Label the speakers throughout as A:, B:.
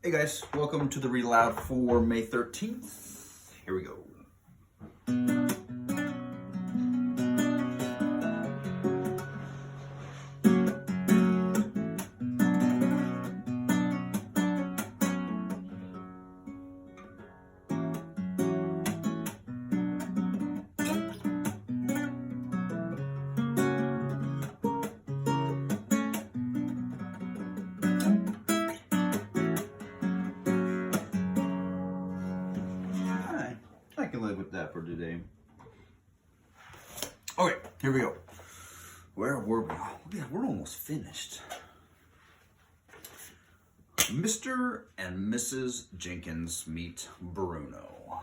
A: Hey guys, welcome to the Read Aloud for May 13th. Here we go. I can live with that for today. Okay, here we go. Where were we? Oh, yeah, we're almost finished. Mr. and Mrs. Jenkins meet Bruno.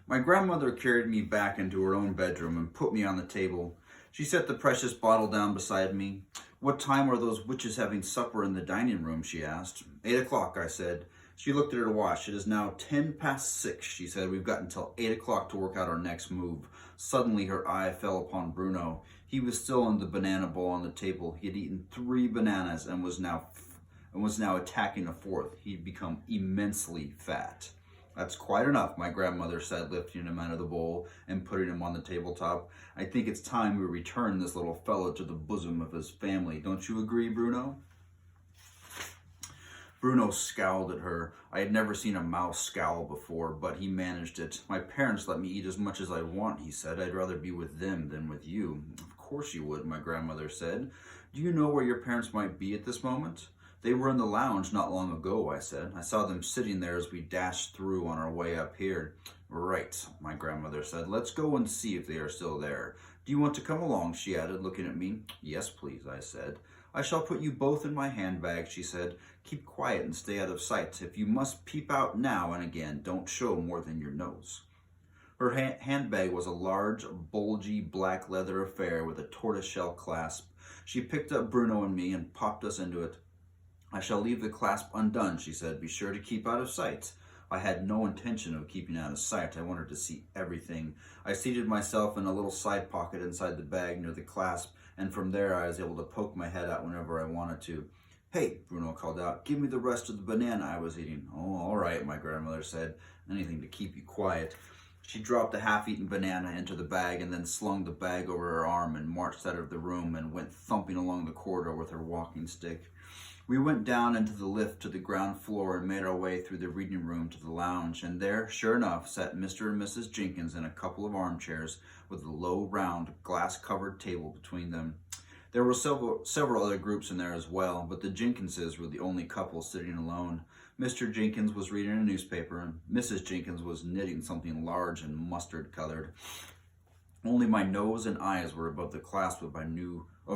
A: My grandmother carried me back into her own bedroom and put me on the table. She set the precious bottle down beside me. "What time are those witches having supper in the dining room?" she asked. 8 o'clock, I said. She looked at her watch. "It is now 6:10, she said. "We've got until 8 o'clock to work out our next move." Suddenly her eye fell upon Bruno. He was still in the banana bowl on the table. He had eaten 3 bananas and was now attacking a fourth. He'd become immensely fat. "That's quite enough," my grandmother said, lifting him out of the bowl and putting him on the tabletop. "I think it's time we return this little fellow to the bosom of his family. Don't you agree, Bruno?" Bruno scowled at her. I had never seen a mouse scowl before, but he managed it. "My parents let me eat as much as I want," he said. "I'd rather be with them than with you." "Of course you would," my grandmother said. "Do you know where your parents might be at this moment?" "They were in the lounge not long ago," I said. "I saw them sitting there as we dashed through on our way up here." "Right," my grandmother said. "Let's go and see if they are still there. Do you want to come along?" she added, looking at me. "Yes, please," I said. "I shall put you both in my handbag," she said. "Keep quiet and stay out of sight. If you must peep out now and again, don't show more than your nose." Her handbag was a large, bulgy, black leather affair with a tortoiseshell clasp. She picked up Bruno and me and popped us into it. "I shall leave the clasp undone," she said. "Be sure to keep out of sight." I had no intention of keeping out of sight. I wanted to see everything. I seated myself in a little side pocket inside the bag near the clasp, and from there I was able to poke my head out whenever I wanted to. "Hey," Bruno called out, "give me the rest of the banana I was eating." "Oh, all right," my grandmother said. "Anything to keep you quiet." She dropped the half-eaten banana into the bag and then slung the bag over her arm and marched out of the room and went thumping along the corridor with her walking stick. We went down into the lift to the ground floor and made our way through the reading room to the lounge, and there, sure enough, sat Mr. and Mrs. Jenkins in a couple of armchairs with a low, round, glass-covered table between them. There were several other groups in there as well, but the Jenkinses were the only couple sitting alone. Mr. Jenkins was reading a newspaper, and Mrs. Jenkins was knitting something large and mustard-colored. Only my nose and eyes were above the clasp of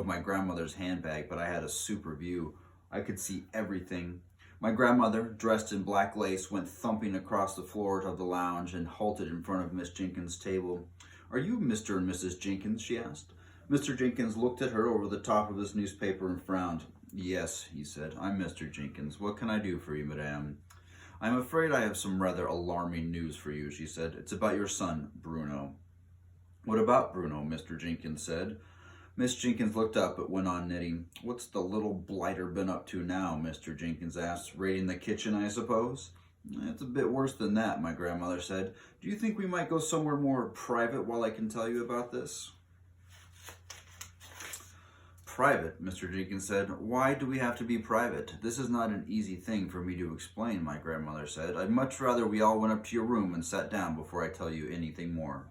A: my grandmother's handbag, but I had a super view. I could see everything. My grandmother, dressed in black lace, went thumping across the floor of the lounge and halted in front of Miss Jenkins' table. "Are you Mr. and Mrs. Jenkins?" she asked. Mr. Jenkins looked at her over the top of his newspaper and frowned. "Yes," he said, "I'm Mr. Jenkins. What can I do for you, madame?" "I'm afraid I have some rather alarming news for you," she said. "It's about your son, Bruno." "What about Bruno?" Mr. Jenkins said. Miss Jenkins looked up but went on knitting. "What's the little blighter been up to now?" Mr. Jenkins asked. "Raiding the kitchen, I suppose?" "It's a bit worse than that," my grandmother said. "Do you think we might go somewhere more private while I can tell you about this?" "Private," Mr. Jenkins said. "Why do we have to be private? This is not an easy thing for me to explain," my grandmother said. "I'd much rather we all went up to your room and sat down before I tell you anything more."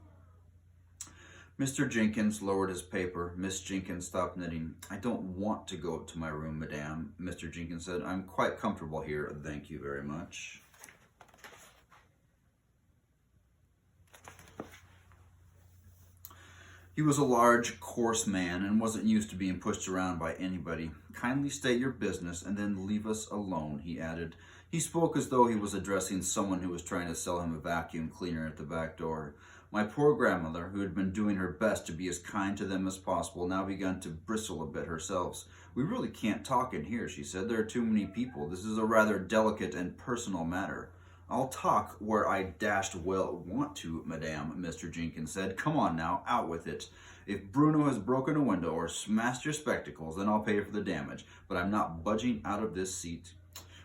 A: Mr. Jenkins lowered his paper. Miss Jenkins stopped knitting. "I don't want to go up to my room, madame," Mr. Jenkins said. "I'm quite comfortable here, thank you very much." He was a large, coarse man and wasn't used to being pushed around by anybody. "Kindly state your business and then leave us alone," he added. He spoke as though he was addressing someone who was trying to sell him a vacuum cleaner at the back door. My poor grandmother, who had been doing her best to be as kind to them as possible, now began to bristle a bit herself. "We really can't talk in here," she said. "There are too many people. This is a rather delicate and personal matter." I'll talk where I dashed well want to, madame, Mr. Jenkins said. Come on now, out with it. If Bruno has broken a window or smashed your spectacles, then I'll pay for the damage, but I'm not budging out of this seat.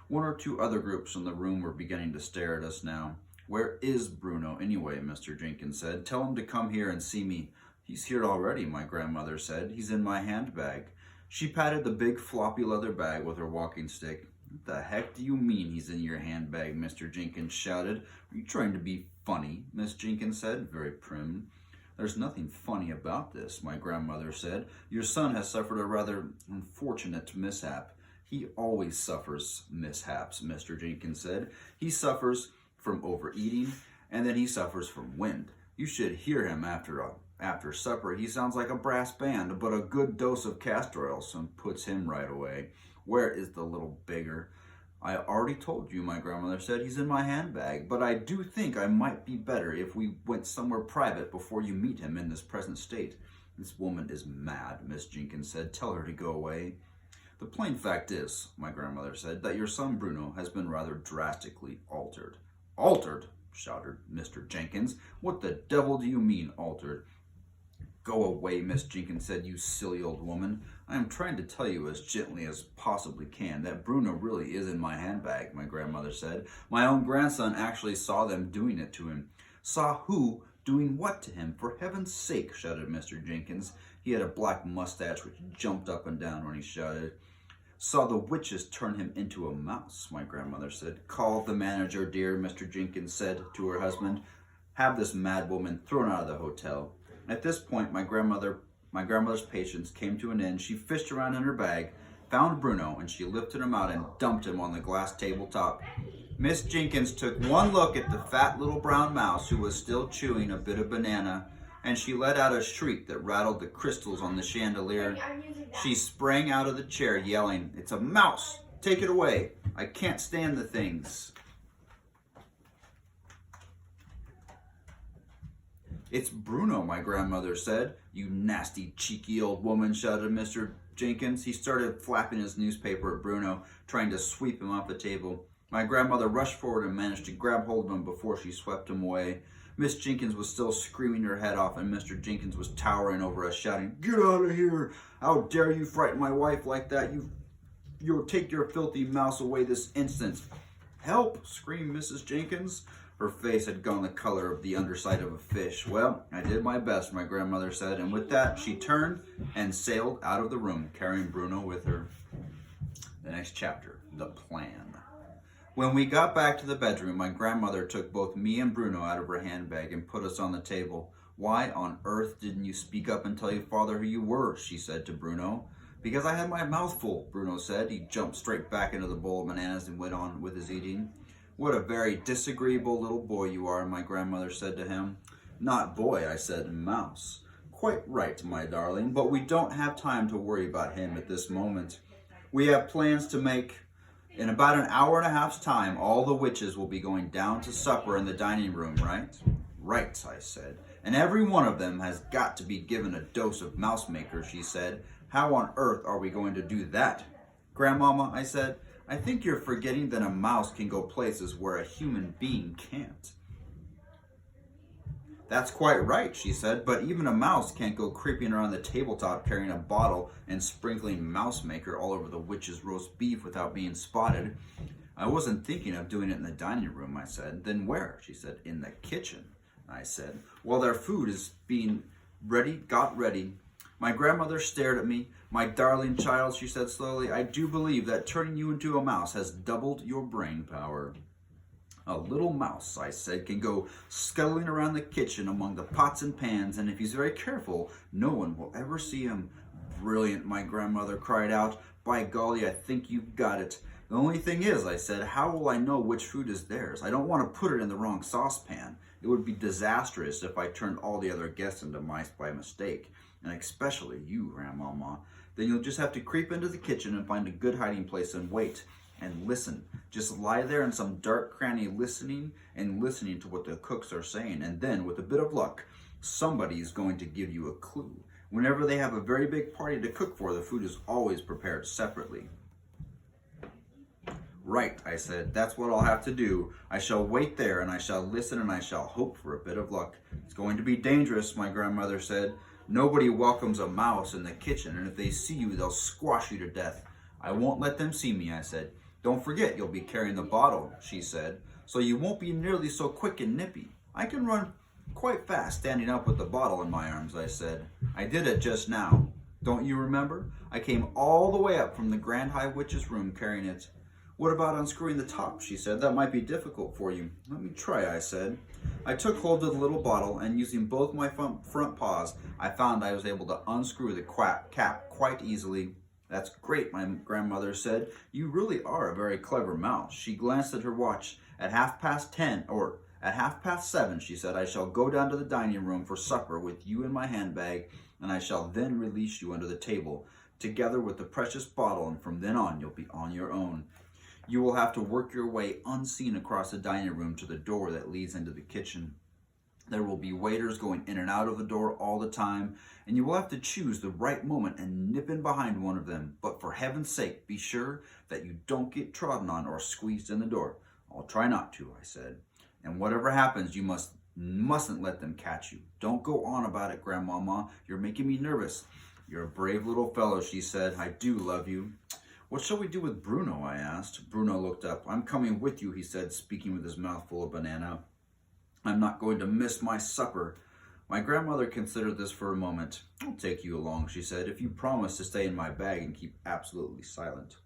A: One or two other groups in the room were beginning to stare at us now. Where is Bruno anyway, Mr. Jenkins said. Tell him to come here and see me. He's here already, my grandmother said. He's in my handbag. She patted the big floppy leather bag with her walking stick. What the heck do you mean he's in your handbag, Mr. Jenkins shouted. Are you trying to be funny? Miss Jenkins said, very prim. There's nothing funny about this, my grandmother said. Your son has suffered a rather unfortunate mishap. He always suffers mishaps, Mr. Jenkins said. He suffers from overeating, and then he suffers from wind. You should hear him after supper. He sounds like a brass band, but a good dose of castor oil soon puts him right away. Where is the little beggar? I already told you, my grandmother said. He's in my handbag, but I do think I might be better if we went somewhere private before you meet him in this present state. This woman is mad, Miss Jenkins said. Tell her to go away. The plain fact is, my grandmother said, that your son Bruno has been rather drastically altered. Altered? Shouted Mr. Jenkins. What the devil do you mean, altered? Go away, Miss Jenkins said, you silly old woman. I am trying to tell you as gently as possibly can that Bruno really is in my handbag, my grandmother said. My own grandson actually saw them doing it to him. Saw who? Doing what to him? For heaven's sake, shouted Mr. Jenkins. He had a black mustache which jumped up and down when he shouted. Saw the witches turn him into a mouse, my grandmother said. Call the manager, dear, Mr. Jenkins said to her husband. Have this mad woman thrown out of the hotel. At this point, my grandmother's patience came to an end. She fished around in her bag, found Bruno, and she lifted him out and dumped him on the glass tabletop. Miss Jenkins took one look at the fat little brown mouse who was still chewing a bit of banana, and she let out a shriek that rattled the crystals on the chandelier. She sprang out of the chair, yelling, It's a mouse! Take it away! I can't stand the things. It's Bruno, my grandmother said. You nasty, cheeky old woman, shouted Mr. Jenkins. He started flapping his newspaper at Bruno, trying to sweep him off the table. My grandmother rushed forward and managed to grab hold of him before she swept him away. Miss Jenkins was still screaming her head off, and Mr. Jenkins was towering over us, shouting, Get out of here! How dare you frighten my wife like that? You'll take your filthy mouse away this instant. Help! Screamed Mrs. Jenkins. Her face had gone the color of the underside of a fish. Well, I did my best, my grandmother said, and with that, she turned and sailed out of the room, carrying Bruno with her. The next chapter, the plan. When we got back to the bedroom, my grandmother took both me and Bruno out of her handbag and put us on the table. Why on earth didn't you speak up and tell your father who you were, she said to Bruno. Because I had my mouth full, Bruno said. He jumped straight back into the bowl of bananas and went on with his eating. What a very disagreeable little boy you are, my grandmother said to him. Not boy, I said, mouse. Quite right, my darling, but we don't have time to worry about him at this moment. We have plans to make. In about an hour and a half's time, all the witches will be going down to supper in the dining room, right? Right, I said. And every one of them has got to be given a dose of mouse maker, she said. How on earth are we going to do that? Grandmama, I said, I think you're forgetting that a mouse can go places where a human being can't. That's quite right, she said, but even a mouse can't go creeping around the tabletop carrying a bottle and sprinkling mouse maker all over the witch's roast beef without being spotted. I wasn't thinking of doing it in the dining room, I said. Then where? She said. In the kitchen, I said. While their food is being got ready. My grandmother stared at me. My darling child, she said slowly, I do believe that turning you into a mouse has doubled your brain power. A little mouse, I said, can go scuttling around the kitchen among the pots and pans, and if he's very careful, no one will ever see him. Brilliant, my grandmother cried out. By golly, I think you've got it. The only thing is, I said, how will I know which food is theirs? I don't want to put it in the wrong saucepan. It would be disastrous if I turned all the other guests into mice by mistake, and especially you, Grandmama. Then you'll just have to creep into the kitchen and find a good hiding place and wait. And listen. Just lie there in some dark cranny listening to what the cooks are saying. And then, with a bit of luck, somebody's going to give you a clue. Whenever they have a very big party to cook for, the food is always prepared separately. Right, I said, that's what I'll have to do. I shall wait there, and I shall listen, and I shall hope for a bit of luck. It's going to be dangerous, my grandmother said. Nobody welcomes a mouse in the kitchen, and if they see you, they'll squash you to death. I won't let them see me, I said. Don't forget, you'll be carrying the bottle, she said, so you won't be nearly so quick and nippy. I can run quite fast standing up with the bottle in my arms, I said. I did it just now. Don't you remember? I came all the way up from the Grand High Witch's room carrying it. What about unscrewing the top, she said. That might be difficult for you. Let me try, I said. I took hold of the little bottle, and using both my front paws, I found I was able to unscrew the cap quite easily. That's great, my grandmother said. You really are a very clever mouse. She glanced at her watch. At 7:30, she said, I shall go down to the dining room for supper with you in my handbag, and I shall then release you under the table, together with the precious bottle, and from then on you'll be on your own. You will have to work your way unseen across the dining room to the door that leads into the kitchen. There will be waiters going in and out of the door all the time, and you will have to choose the right moment and nip in behind one of them. But for heaven's sake, be sure that you don't get trodden on or squeezed in the door. I'll try not to, I said. And whatever happens, you mustn't let them catch you. Don't go on about it, Grandmama. You're making me nervous. You're a brave little fellow, she said. I do love you. What shall we do with Bruno, I asked. Bruno looked up. I'm coming with you, he said, speaking with his mouth full of banana. I'm not going to miss my supper. My grandmother considered this for a moment. I'll take you along, she said, if you promise to stay in my bag and keep absolutely silent.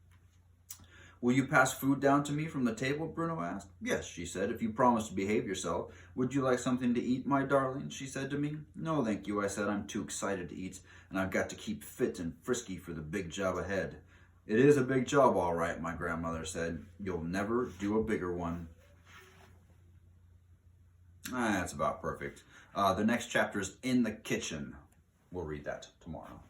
A: Will you pass food down to me from the table, Bruno asked. Yes, she said, if you promise to behave yourself. Would you like something to eat, my darling, she said to me. No, thank you, I said. I'm too excited to eat, and I've got to keep fit and frisky for the big job ahead. It is a big job, all right, my grandmother said. You'll never do a bigger one. That's about perfect. The next chapter is In the Kitchen. We'll read that tomorrow.